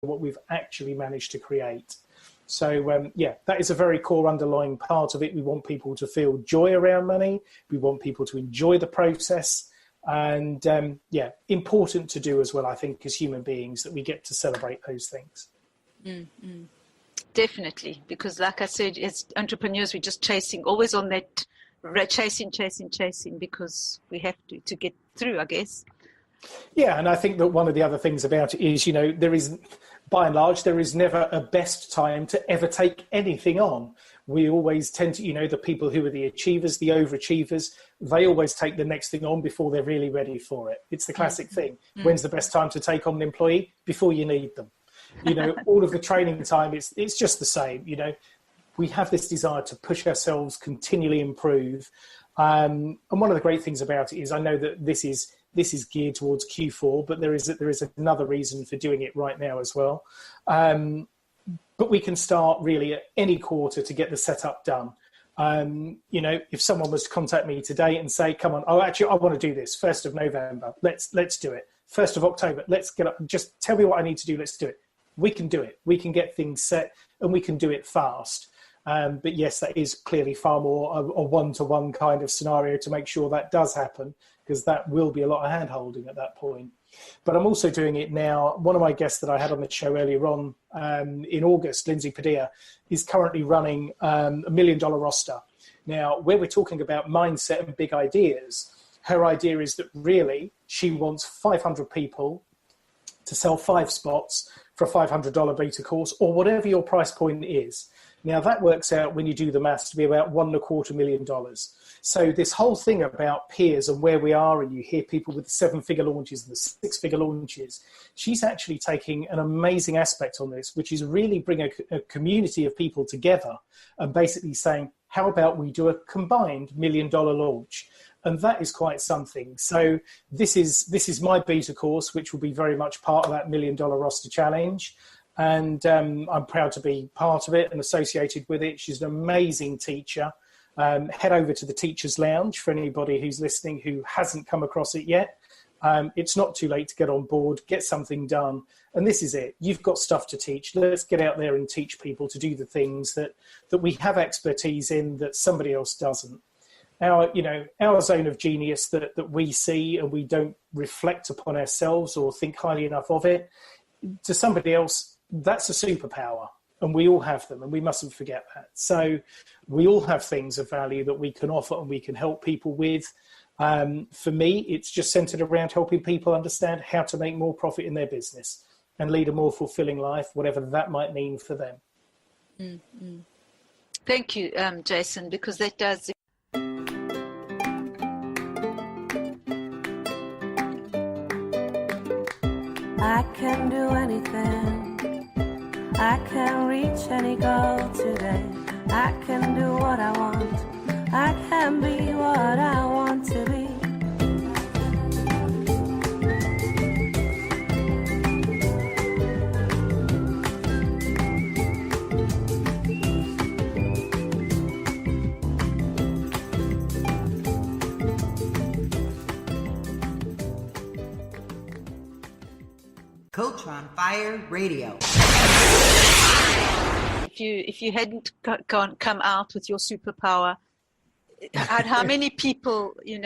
what we've actually managed to create. So, yeah, that is a very core underlying part of it. We want people to feel joy around money. We want people to enjoy the process. And, yeah, important to do as well, I think, as human beings, that we get to celebrate those things. Mm-hmm. Definitely, because like I said, as entrepreneurs, we're just always on that, chasing, because we have to get through, I guess. Yeah, and I think that one of the other things about it is, there is, by and large, there is never a best time to ever take anything on. We always tend to, the people who are the achievers, the overachievers, they always take the next thing on before they're really ready for it. It's the classic thing. When's the best time to take on an employee? Before you need them. All of the training time, it's just the same. We have this desire to push ourselves, continually improve. And one of the great things about it is I know that this is geared towards Q4, but there is another reason for doing it right now as well. But we can start really at any quarter to get the setup done. If someone was to contact me today and say, come on, I want to do this 1st of November. Let's do it. 1st of October, let's get up. Just tell me what I need to do. Let's do it. We can do it. We can get things set and we can do it fast. But yes, that is clearly far more a one-to-one kind of scenario to make sure that does happen, because that will be a lot of hand-holding at that point. But I'm also doing it now. One of my guests that I had on the show earlier on in August, Lindsay Padilla, is currently running a $1 million roster. Now, where we're talking about mindset and big ideas, her idea is that really she wants 500 people to sell 5 spots for a $500 beta course, or whatever your price point is. Now, that works out, when you do the maths, to be about $1.25 million. So this whole thing about peers and where we are, and you hear people with the 7-figure launches and the 6-figure launches, she's actually taking an amazing aspect on this, which is really bring a community of people together and basically saying, how about we do a combined $1 million launch? And that is quite something. So this is my beta course, which will be very much part of that $1 million roster challenge. And I'm proud to be part of it and associated with it. She's an amazing teacher. Head over to the Teachers Lounge for anybody who's listening who hasn't come across it yet. It's not too late to get on board, get something done. And this is it. You've got stuff to teach. Let's get out there and teach people to do the things that we have expertise in that somebody else doesn't. Our zone of genius that we see and we don't reflect upon ourselves or think highly enough of it, to somebody else, that's a superpower. And we all have them, and we mustn't forget that. So we all have things of value that we can offer and we can help people with. For me, it's just centered around helping people understand how to make more profit in their business and lead a more fulfilling life, whatever that might mean for them. Mm-hmm. Thank you, Jason, because that does... I can do anything. I can reach any goal today. I can do what I want. I can be what I want to be. Coach on Fire Radio. If you hadn't come out with your superpower, how many people, you're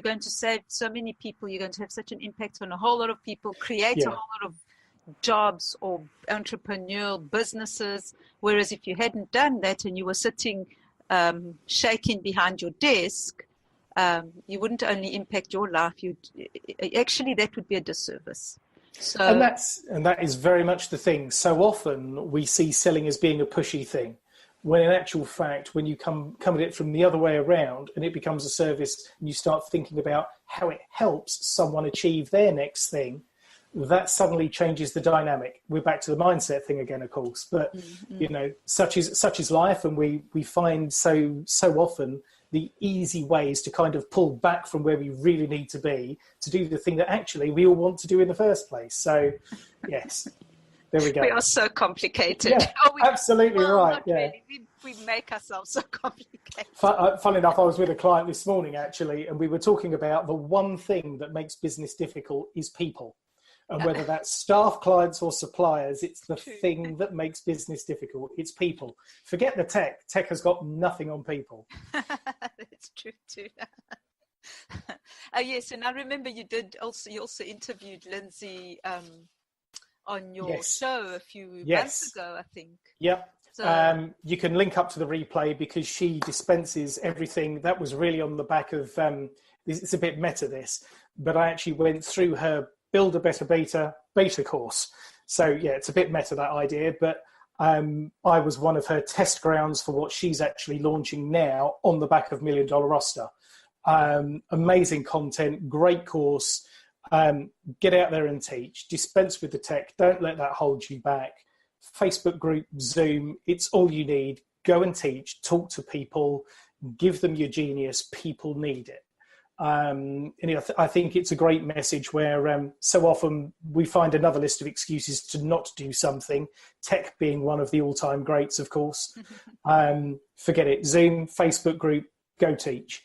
going to save so many people, you're going to have such an impact on a whole lot of people, create a whole lot of jobs or entrepreneurial businesses. Whereas if you hadn't done that and you were sitting shaking behind your desk, you wouldn't only impact your life, actually that would be a disservice. So, and that is very much the thing. So often we see selling as being a pushy thing, when in actual fact, when you come at it from the other way around and it becomes a service and you start thinking about how it helps someone achieve their next thing, that suddenly changes the dynamic. We're back to the mindset thing again, of course, but such is life, and we find so often the easy ways to kind of pull back from where we really need to be to do the thing that actually we all want to do in the first place. So, yes, there we go. We are so complicated. Yeah, absolutely right. Yeah, really. We make ourselves so complicated. Fun enough, I was with a client this morning, actually, and we were talking about the one thing that makes business difficult is people. And whether that's staff, clients, or suppliers, it's the thing that makes business difficult. It's people. Forget the tech. Tech has got nothing on people. That's true too. Yes, and I remember you also interviewed Lindsay on your show a few months ago, I think. Yep. So, you can link up to the replay because she dispenses everything. That was really on the back of, it's a bit meta this, but I actually went through her Build a Better beta course. So yeah, it's a bit meta, that idea, but I was one of her test grounds for what she's actually launching now on the back of $1 Million Roster. Amazing content, great course. Get out there and teach. Dispense with the tech. Don't let that hold you back. Facebook group, Zoom, it's all you need. Go and teach, talk to people, give them your genius. People need it. I think it's a great message where so often we find another list of excuses to not do something, tech being one of the all-time greats, of course. Forget it. Zoom, Facebook group, go teach.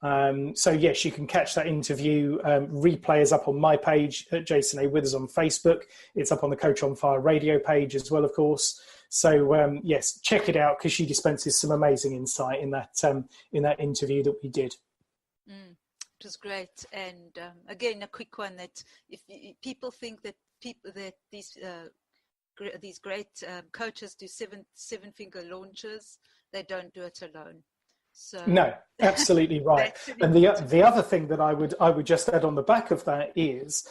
So yes, you can catch that interview. Replay is up on my page at Jason A. Withers on Facebook. It's up on the Coach on Fire radio page as well, of course. So yes, check it out because she dispenses some amazing insight in that interview that we did. It was great. And again, a quick one, that if people think that these great coaches do seven-figure launches, they don't do it alone. So no, absolutely right. And the other thing that I would just add on the back of that is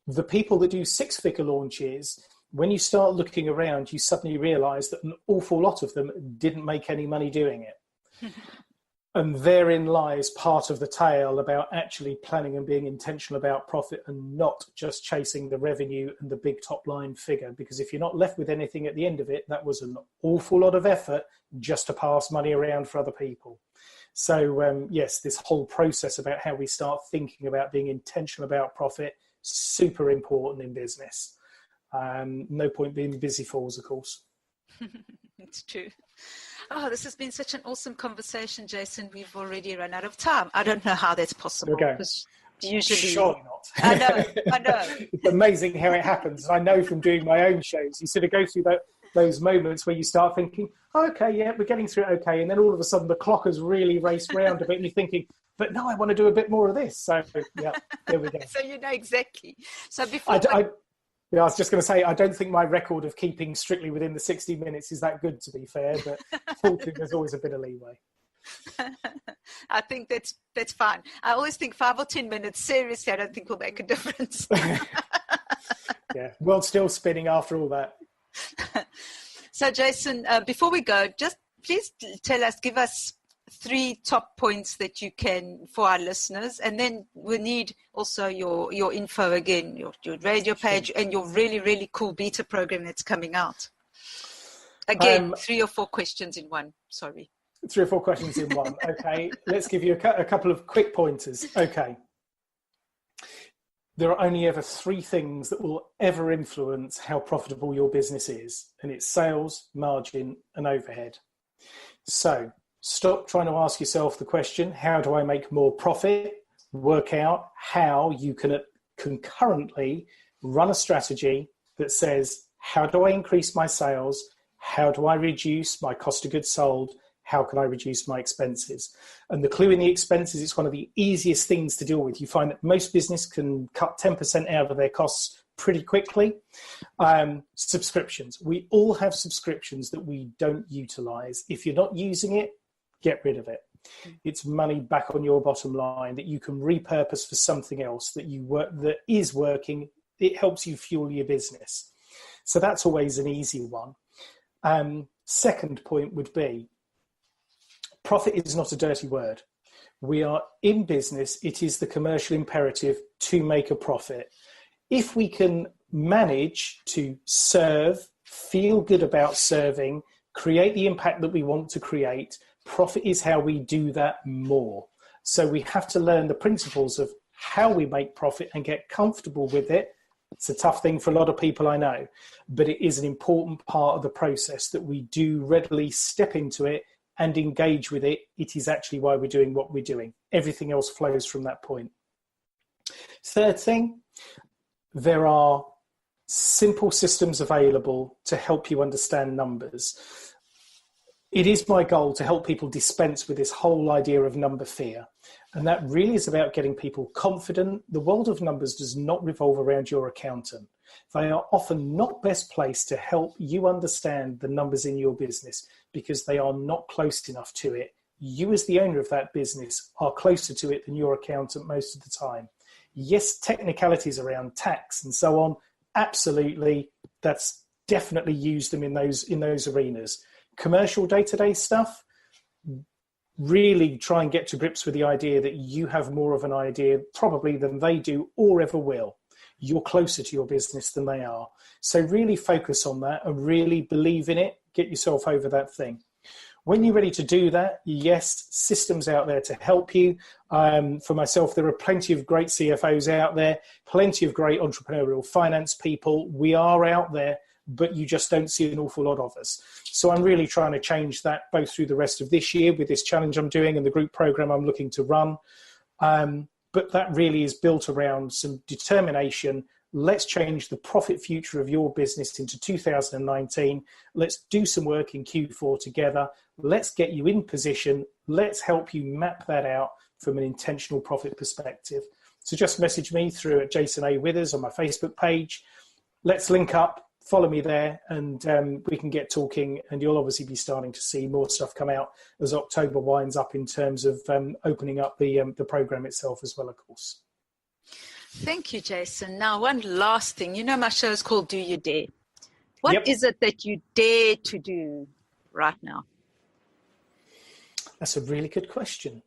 the people that do six-figure launches, when you start looking around, you suddenly realize that an awful lot of them didn't make any money doing it. And therein lies part of the tale about actually planning and being intentional about profit and not just chasing the revenue and the big top line figure. Because if you're not left with anything at the end of it, that was an awful lot of effort just to pass money around for other people. So yes, this whole process about how we start thinking about being intentional about profit, super important in business. No point being busy fools, of course. It's true. Oh, this has been such an awesome conversation, Jason. We've already run out of time. I don't know how that's possible. Okay. Because usually, surely not. I know. It's amazing how it happens. I know from doing my own shows, you sort of go through those moments where you start thinking, oh, okay, yeah, we're getting through it okay. And then all of a sudden the clock has really raced round a bit and you're thinking, but no, I want to do a bit more of this. So yeah, there we go. So you know exactly. So before I was just going to say, I don't think my record of keeping strictly within the 60 minutes is that good, to be fair, but fortunately, there's always a bit of leeway. I think that's fine. I always think 5 or 10 minutes, seriously, I don't think will make a difference. Yeah, world's still spinning after all that. So, Jason, before we go, just please give us 3 top points that you can for our listeners, and then we need also your info again, your radio page, and your really, really cool beta program that's coming out. Again, 3 or 4 questions in one. Sorry. 3 or 4 questions in one. Okay, let's give you a couple of quick pointers. Okay. There are only ever 3 things that will ever influence how profitable your business is, and it's sales, margin, and overhead. So stop trying to ask yourself the question, how do I make more profit? Work out how you can concurrently run a strategy that says, how do I increase my sales? How do I reduce my cost of goods sold? How can I reduce my expenses? And the clue in the expenses, it's one of the easiest things to deal with. You find that most business can cut 10% out of their costs pretty quickly. Subscriptions. We all have subscriptions that we don't utilize. If you're not using it, get rid of it. It's money back on your bottom line that you can repurpose for something else that is working. It helps you fuel your business. So that's always an easy one. Second point would be, profit is not a dirty word. We are in business. It is the commercial imperative to make a profit. If we can manage to serve, feel good about serving, create the impact that we want to create, profit is how we do that more. So we have to learn the principles of how we make profit and get comfortable with it. It's a tough thing for a lot of people, I know, but it is an important part of the process that we do readily step into it and engage with it. It is actually why we're doing what we're doing. Everything else flows from that point. Third thing, there are simple systems available to help you understand numbers. It is my goal to help people dispense with this whole idea of number fear. And that really is about getting people confident. The world of numbers does not revolve around your accountant. They are often not best placed to help you understand the numbers in your business because they are not close enough to it. You as the owner of that business are closer to it than your accountant most of the time. Yes, technicalities around tax and so on, absolutely, that's definitely use them in those arenas. Commercial day-to-day stuff, really try and get to grips with the idea that you have more of an idea probably than they do or ever will. You're closer to your business than they are. So really focus on that and really believe in it. Get yourself over that thing. When you're ready to do that, yes, systems out there to help you. For myself, there are plenty of great CFOs out there, plenty of great entrepreneurial finance people. We are out there, but you just don't see an awful lot of us. So I'm really trying to change that both through the rest of this year with this challenge I'm doing and the group program I'm looking to run. But that really is built around some determination. Let's change the profit future of your business into 2019. Let's do some work in Q4 together. Let's get you in position. Let's help you map that out from an intentional profit perspective. So just message me through at Jason A. Withers on my Facebook page. Let's link up, follow me there, and we can get talking. And you'll obviously be starting to see more stuff come out as October winds up in terms of opening up the program itself as well, of course. Thank you, Jason. Now, one last thing. You know, my show is called Do You Dare? What is it that you dare to do right now? That's a really good question.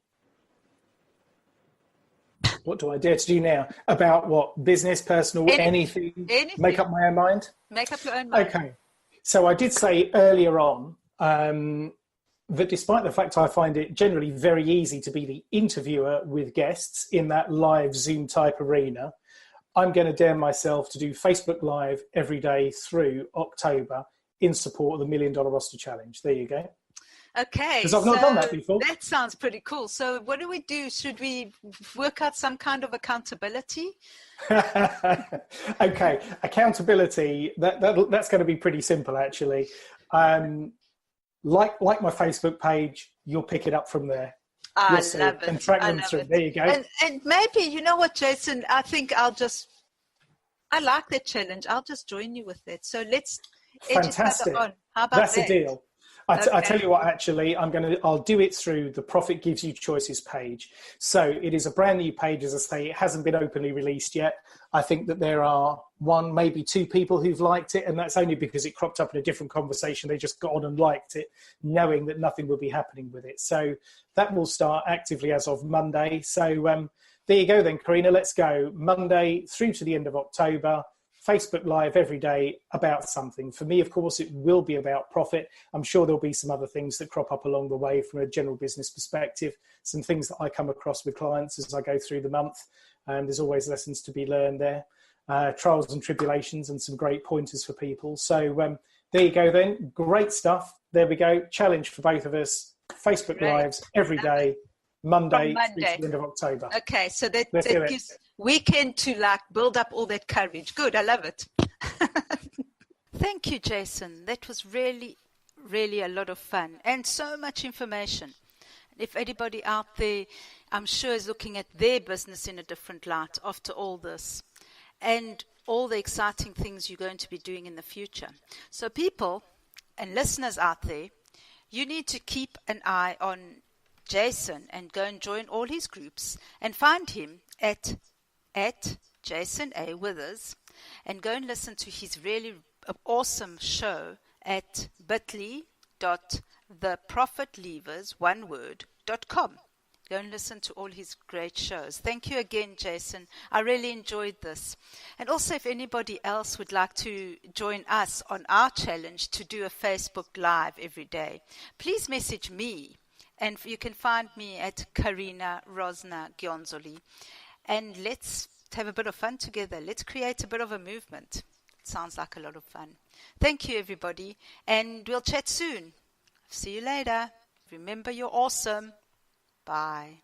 What do I dare to do now? About what? Business, personal, anything? Make up my own mind? Make up your own mind. Okay. So I did say earlier on that despite the fact I find it generally very easy to be the interviewer with guests in that live Zoom type arena, I'm going to dare myself to do Facebook Live every day through October in support of the $1 Million Roster Challenge. There you go. Okay. Because I've not done that before. That sounds pretty cool. So what do we do? Should we work out some kind of accountability? Okay. Accountability, that's going to be pretty simple, actually. Like my Facebook page, you'll pick it up from there. I love it. And track them through. There you go. And maybe, you know what, Jason, I think I like that challenge. I'll just join you with it. So let's edge each other on. How about That's a deal. I tell you what, actually, I'll do it through the Profit Gives You Choices page. So it is a brand new page, as I say. It hasn't been openly released yet. I think that there are one, maybe two people who've liked it, and that's only because it cropped up in a different conversation. They just got on and liked it, knowing that nothing will be happening with it. So that will start actively as of Monday. So there you go then, Carina. Let's go Monday through to the end of October. Facebook Live every day about something. For me, of course, it will be about profit. I'm sure there'll be some other things that crop up along the way from a general business perspective, some things that I come across with clients as I go through the month. There's always lessons to be learned there, trials and tribulations and some great pointers for people. So there you go then. Great stuff. There we go. Challenge for both of us. Facebook Lives every day. Monday through to the end of October. Okay, so that gives weekend to like build up all that courage. Good, I love it. Thank you, Jason. That was really, really a lot of fun and so much information. If anybody out there, I'm sure, is looking at their business in a different light after all this and all the exciting things you're going to be doing in the future. So people and listeners out there, you need to keep an eye on Jason and go and join all his groups and find him at Jason A. Withers and go and listen to his really awesome show at bit.ly.theprofitlevers.com. Go and listen to all his great shows. Thank you again, Jason. I really enjoyed this. And also, if anybody else would like to join us on our challenge to do a Facebook Live every day, please message me. And you can find me at Carina Rosna Gyonzoli. And let's have a bit of fun together. Let's create a bit of a movement. It sounds like a lot of fun. Thank you, everybody. And we'll chat soon. See you later. Remember, you're awesome. Bye.